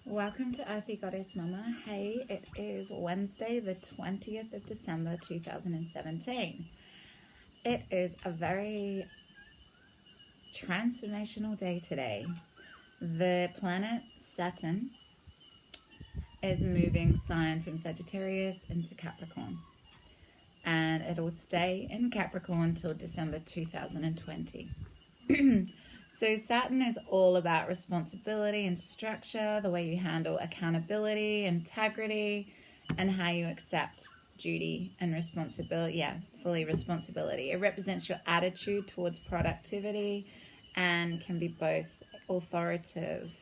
Welcome to Earthy Goddess Mama. Hey, it is Wednesday, the 20th of December, 2017. It is a very transformational day today. The planet Saturn is moving sign from Sagittarius into Capricorn. And it'll stay in Capricorn till December 2020. So Saturn is all about responsibility and structure, the way you handle accountability, integrity, and how you accept duty and responsibility. Yeah, fully responsibility. It represents your attitude towards productivity and can be both authoritative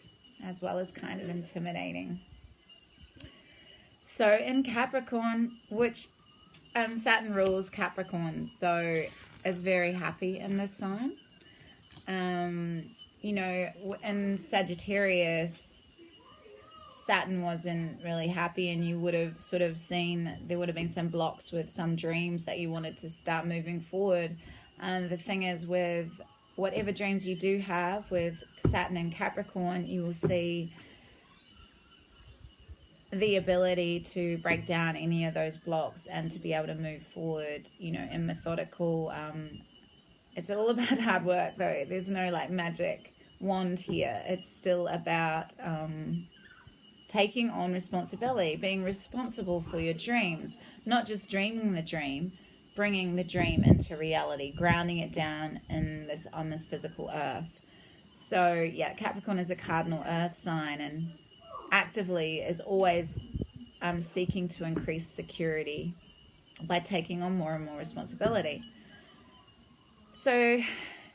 as well as kind of intimidating. So in Capricorn, which Saturn rules Capricorn, so is very happy in this sign. In Sagittarius, Saturn wasn't really happy, and you would have sort of seen there would have been some blocks with some dreams that you wanted to start moving forward. And the thing is, with whatever dreams you do have with Saturn and Capricorn, you will see the ability to break down any of those blocks and to be able to move forward, in methodical. It's all about hard work, though. There's no magic wand here. It's still about taking on responsibility, being responsible for your dreams, not just dreaming the dream, bringing the dream into reality, grounding it down on this physical earth. So yeah, Capricorn is a cardinal earth sign and actively is always seeking to increase security by taking on more and more responsibility. So,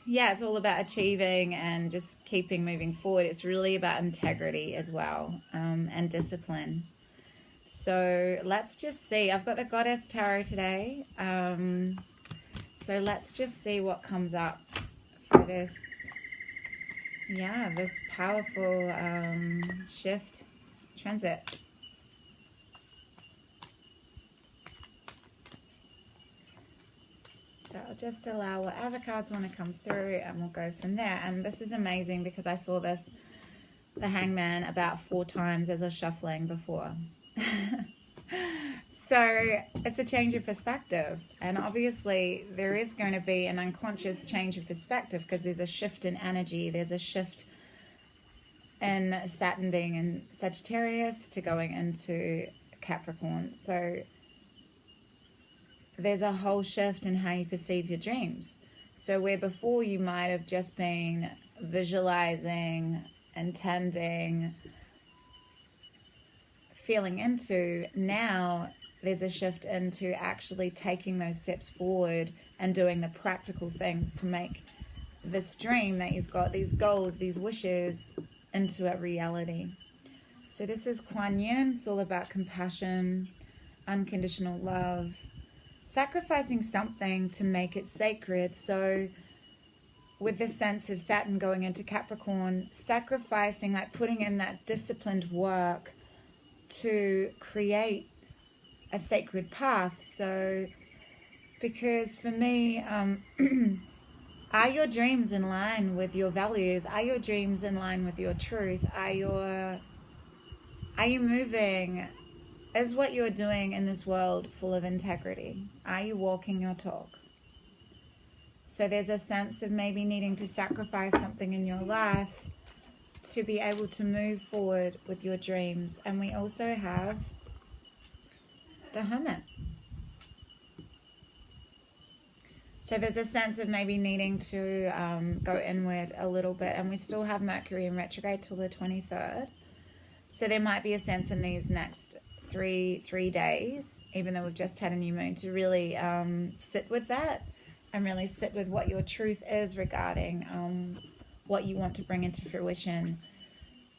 yeah, it's all about achieving and just keeping moving forward. It's really about integrity as well, and discipline. So let's just see. I've got the Goddess Tarot today. So let's just see what comes up for this. Yeah, this powerful shift transit. So I'll just allow whatever cards want to come through and we'll go from there. And this is amazing because I saw the Hangman about 4 times as I was shuffling before. So it's a change of perspective. And obviously there is going to be an unconscious change of perspective because there's a shift in energy. There's a shift in Saturn being in Sagittarius to going into Capricorn. So there's a whole shift in how you perceive your dreams. So where before you might have just been visualizing, intending, feeling into, now there's a shift into actually taking those steps forward and doing the practical things to make this dream that you've got, these goals, these wishes, into a reality. So this is Kuan Yin. It's all about compassion, unconditional love, sacrificing something to make it sacred. So with this sense of Saturn going into Capricorn, sacrificing, putting in that disciplined work to create a sacred path. So because for me, are your dreams in line with your values? Are your dreams in line with your truth? Are you moving? Is what you're doing in this world full of integrity? Are you walking your talk? So there's a sense of maybe needing to sacrifice something in your life to be able to move forward with your dreams. And we also have the Hermit. So there's a sense of maybe needing to go inward a little bit. And we still have Mercury in retrograde till the 23rd. So there might be a sense in these next three days, even though we've just had a new moon, to really sit with that and really sit with what your truth is regarding what you want to bring into fruition.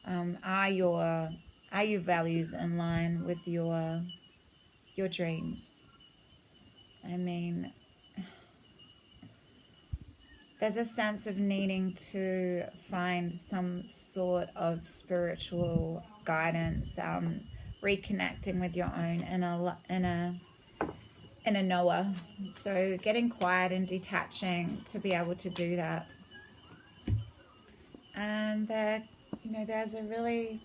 Are your values in line with your dreams? I mean, there's a sense of needing to find some sort of spiritual guidance, reconnecting with your own inner knower. So getting quiet and detaching to be able to do that. And there's a really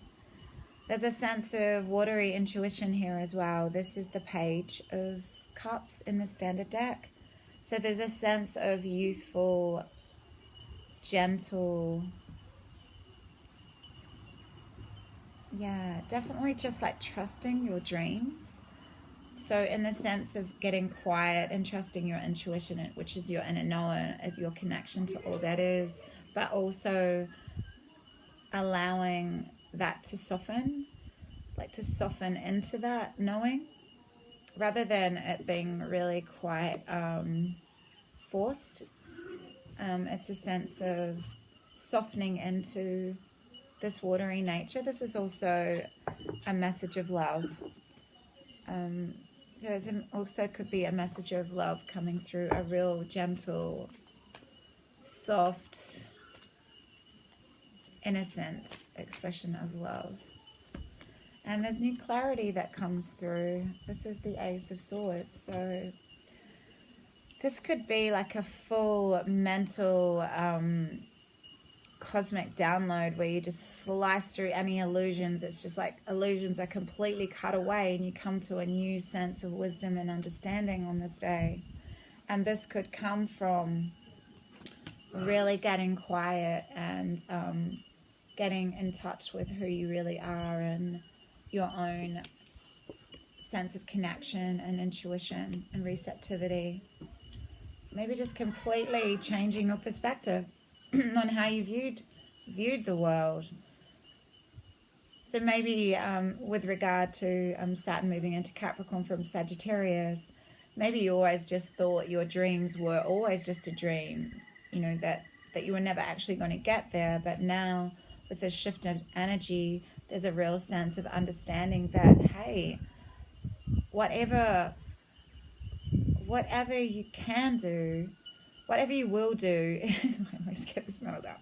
There's a sense of watery intuition here as well. This is the Page of Cups in the Standard deck. So there's a sense of youthful, gentle, yeah, definitely just like trusting your dreams. So in the sense of getting quiet and trusting your intuition, which is your inner knower, your connection to all that is, but also allowing that to soften, like to soften into that knowing, rather than it being really quite forced. It's a sense of softening into this watery nature. This is also a message of love. So it also could be a message of love coming through, a real gentle, soft, innocent expression of love. And there's new clarity that comes through. This is the Ace of Swords. So this could be like a full mental cosmic download where you just slice through any illusions. It's just like illusions are completely cut away and you come to a new sense of wisdom and understanding on this day. And this could come from really getting quiet and getting in touch with who you really are and your own sense of connection and intuition and receptivity. Maybe just completely changing your perspective on how you viewed the world. So maybe with regard to Saturn moving into Capricorn from Sagittarius, maybe you always just thought your dreams were always just a dream, you know, that you were never actually going to get there. But now with this shift of energy, there's a real sense of understanding that, hey, whatever you can do, whatever you will do, I always get this muddled up.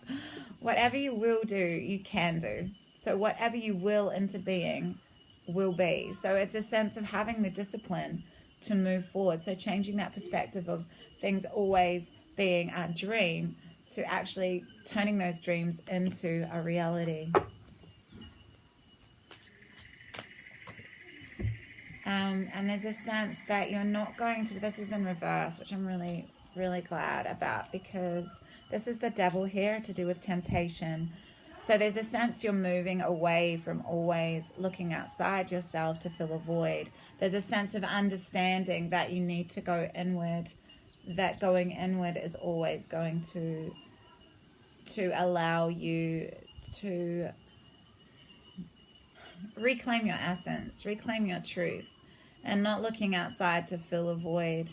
Whatever you will do, you can do. So whatever you will into being will be. So it's a sense of having the discipline to move forward. So changing that perspective of things always being a dream to actually turning those dreams into a reality. And there's a sense that you're not going to, this is in reverse, which I'm really, really glad about, because this is the devil here to do with temptation. So there's a sense you're moving away from always looking outside yourself to fill a void. There's a sense of understunderstanding that you need to go inward, that going inward is always going to allow you to reclaim your essence, reclaim your truth, and not looking outside to fill a void.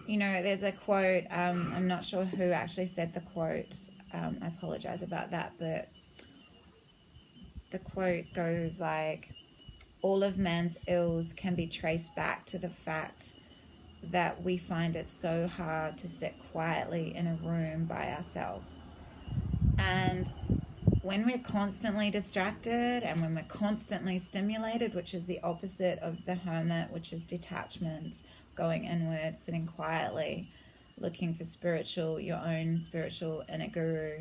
You know, there's a quote, I'm not sure who actually said the quote, I apologize about that, but the quote goes like, all of man's ills can be traced back to the fact that we find it so hard to sit quietly in a room by ourselves. And when we're constantly distracted and when we're constantly stimulated, which is the opposite of the hermit, which is detachment, going inward, sitting quietly, looking for your own spiritual inner guru.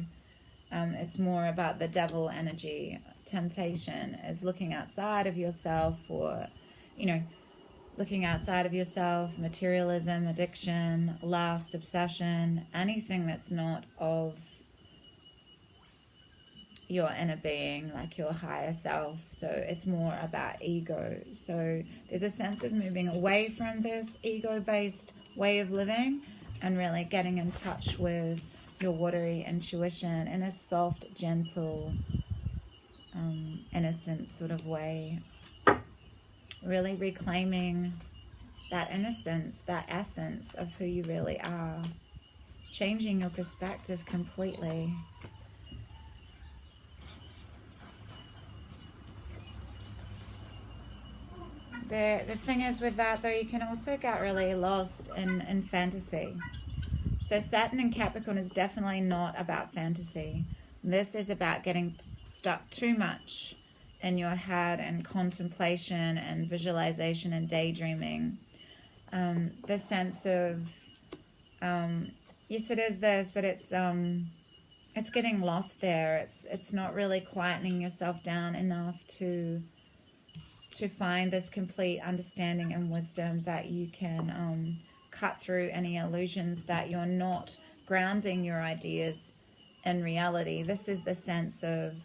It's more about the devil energy. Temptation is looking outside of yourself, or, looking outside of yourself, materialism, addiction, lust, obsession, anything that's not of your inner being, like your higher self. So it's more about ego. So there's a sense of moving away from this ego-based way of living and really getting in touch with your watery intuition in a soft, gentle, innocent sort of way. Really reclaiming that innocence, that essence of who you really are. Changing your perspective completely. The thing is with that, though, you can also get really lost in fantasy. So Saturn in Capricorn is definitely not about fantasy. This is about getting stuck too much in your head and contemplation and visualization and daydreaming. The sense of, yes, it is this, but it's it's getting lost there. It's not really quietening yourself down enough to find this complete understanding and wisdom that you can cut through any illusions that you're not grounding your ideas in reality. This is the sense of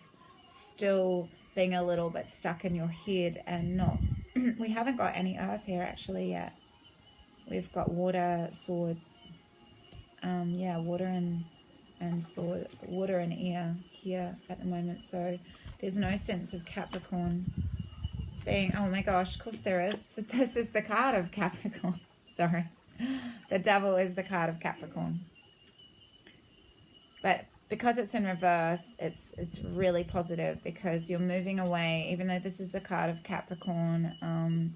still being a little bit stuck in your head and not... We haven't got any earth here actually yet. We've got water, swords. Yeah, water and sword, water and air here at the moment. So there's no sense of Capricorn being... Oh my gosh, of course there is. This is the card of Capricorn. Sorry. The Devil is the card of Capricorn. But because it's in reverse, it's really positive, because you're moving away. Even though this is the card of Capricorn,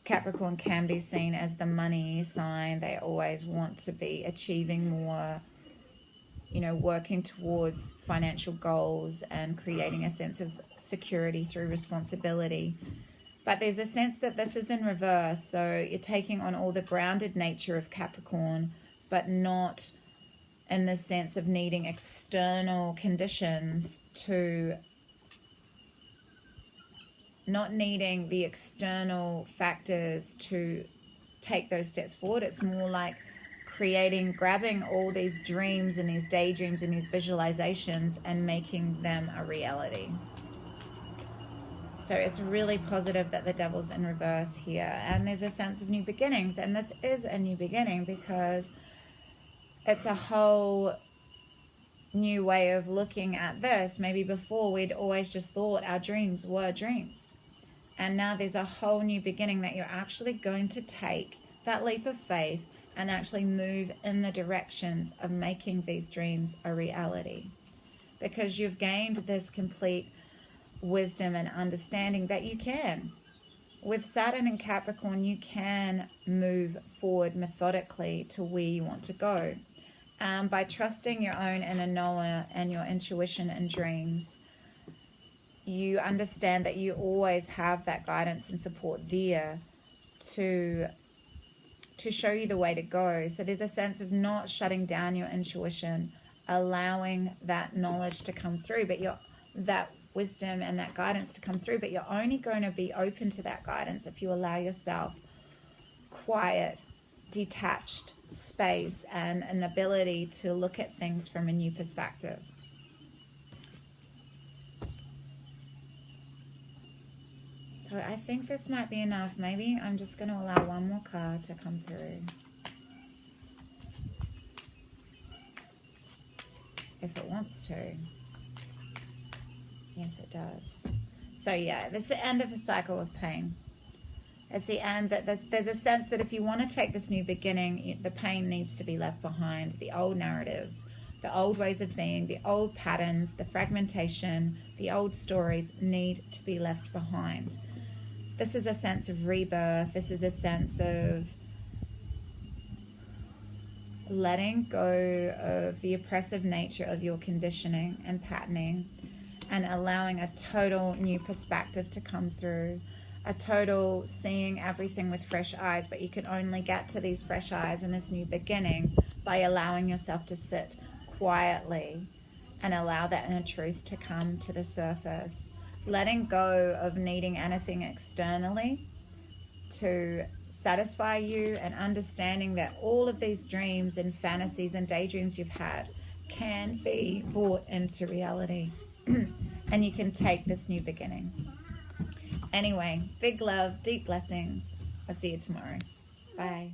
Capricorn can be seen as the money sign. They always want to be achieving more, you know, working towards financial goals and creating a sense of security through responsibility. But there's a sense that this is in reverse. So you're taking on all the grounded nature of Capricorn, but not in the sense of needing external conditions to... Not needing the external factors to take those steps forward. It's more like grabbing all these dreams and these daydreams and these visualizations and making them a reality. So it's really positive that the Devil's in reverse here. And there's a sense of new beginnings. And this is a new beginning because it's a whole new way of looking at this. Maybe before we'd always just thought our dreams were dreams. And now there's a whole new beginning that you're actually going to take that leap of faith and actually move in the directions of making these dreams a reality. Because you've gained this complete wisdom and understanding that you can. With Saturn and Capricorn, you can move forward methodically to where you want to go. By trusting your own inner knower and your intuition and dreams, you understand that you always have that guidance and support there to show you the way to go. So there's a sense of not shutting down your intuition, allowing that knowledge to come through, but that wisdom and that guidance to come through. But you're only going to be open to that guidance if you allow yourself quiet, detached space and an ability to look at things from a new perspective. So I think this might be enough. Maybe I'm just going to allow one more card to come through. If it wants to. Yes, it does. So yeah, that's the end of a cycle of pain. It's the end that there's a sense that if you want to take this new beginning, the pain needs to be left behind. The old narratives, the old ways of being, the old patterns, the fragmentation, the old stories need to be left behind. This is a sense of rebirth. This is a sense of letting go of the oppressive nature of your conditioning and patterning and allowing a total new perspective to come through. A total seeing everything with fresh eyes, but you can only get to these fresh eyes in this new beginning by allowing yourself to sit quietly and allow that inner truth to come to the surface. Letting go of needing anything externally to satisfy you, and understanding that all of these dreams and fantasies and daydreams you've had can be brought into reality and you can take this new beginning. Anyway, big love, deep blessings. I'll see you tomorrow. Bye.